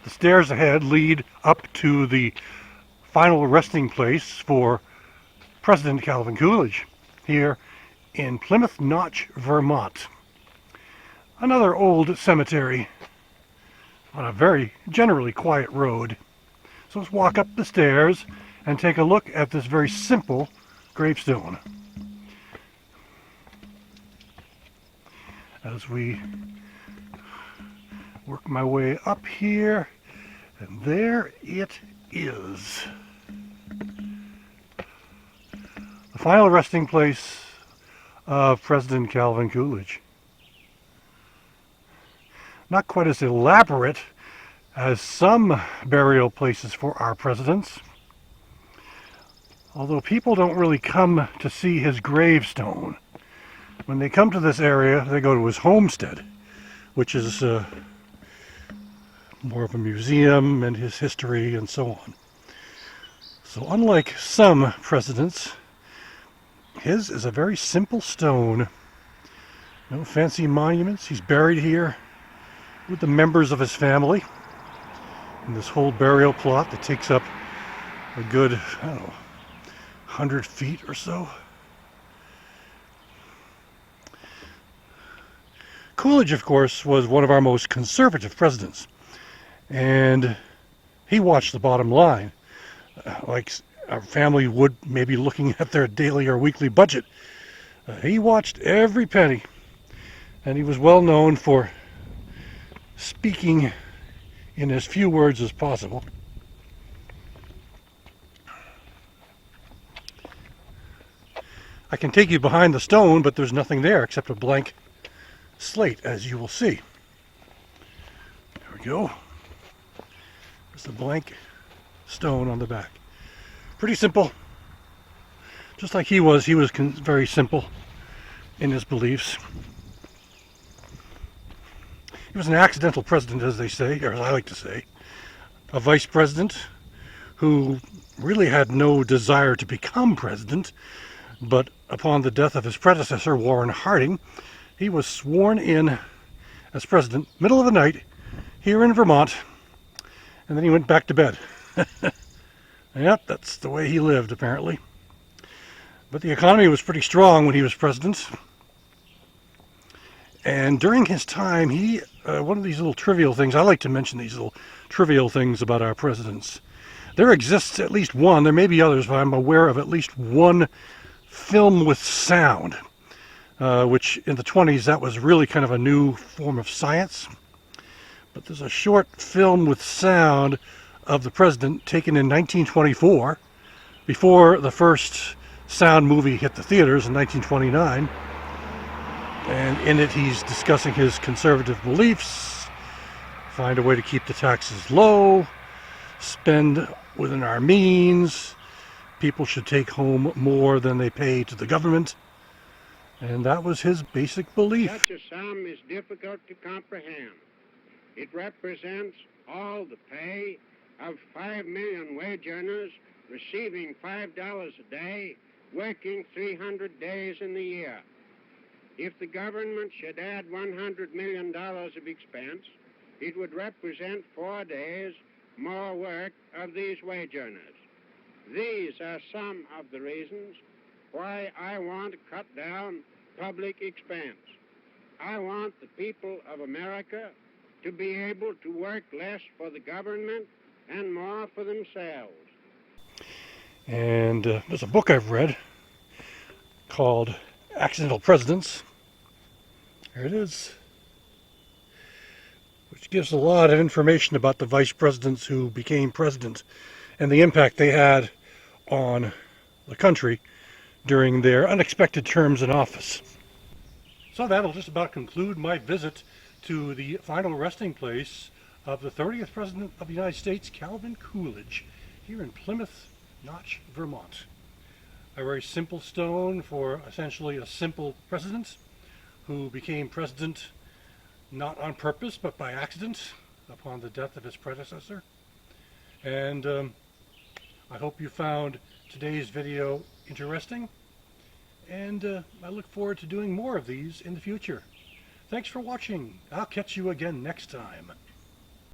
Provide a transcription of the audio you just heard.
The stairs ahead lead up to the final resting place for President Calvin Coolidge here in Plymouth Notch, Vermont. Another old cemetery on a very generally quiet road. So let's walk up the stairs and take a look at this very simple gravestone. As we work my way up here, and there it is. The final resting place of President Calvin Coolidge. Not quite as elaborate as some burial places for our presidents, although people don't really come to see his gravestone. When they come to this area, they go to his homestead, which is more of a museum and his history and so on. So unlike some presidents, his is a very simple stone. No fancy monuments. He's buried here with the members of his family in this whole burial plot that takes up a good, 100 feet or so. Coolidge, of course, was one of our most conservative presidents, and he watched the bottom line, like our family would maybe looking at their daily or weekly budget. He watched every penny, and he was well known for speaking in as few words as possible. I can take you behind the stone, but there's nothing there except a blank slate, as you will see. There we go. There's a blank stone on the back. Pretty simple. Just like he was very simple in his beliefs. He was an accidental president, as they say, or as I like to say. A vice president who really had no desire to become president, but upon the death of his predecessor, Warren Harding, he was sworn in as president, middle of the night, here in Vermont, and then he went back to bed. Yep, that's the way he lived, apparently. But the economy was pretty strong when he was president. And during his time, he, one of these little trivial things, I like to mention these little trivial things about our presidents. There exists at least one, there may be others, but I'm aware of at least one film with sound, which in the 20s, that was really kind of a new form of science. But there's a short film with sound of the president taken in 1924, before the first sound movie hit the theaters in 1929. And in it, he's discussing his conservative beliefs, find a way to keep the taxes low, spend within our means, people should take home more than they pay to the government. And that was his basic belief. Such a sum is difficult to comprehend. It represents all the pay of 5 million wage earners receiving $5 a day, working 300 days in the year. If the government should add $100 million of expense, it would represent 4 days more work of these wage earners. These are some of the reasons why I want to cut down public expense. I want the people of America to be able to work less for the government and more for themselves. And there's a book I've read called Accidental Presidents. There it is, which gives a lot of information about the vice presidents who became president and the impact they had on the country during their unexpected terms in office. So that'll just about conclude my visit to the final resting place of the 30th President of the United States, Calvin Coolidge, here in Plymouth Notch, Vermont. A very simple stone for essentially a simple president who became president not on purpose but by accident upon the death of his predecessor. And I hope you found today's video interesting, and I look forward to doing more of these in the future. Thanks for watching. I'll catch you again next time.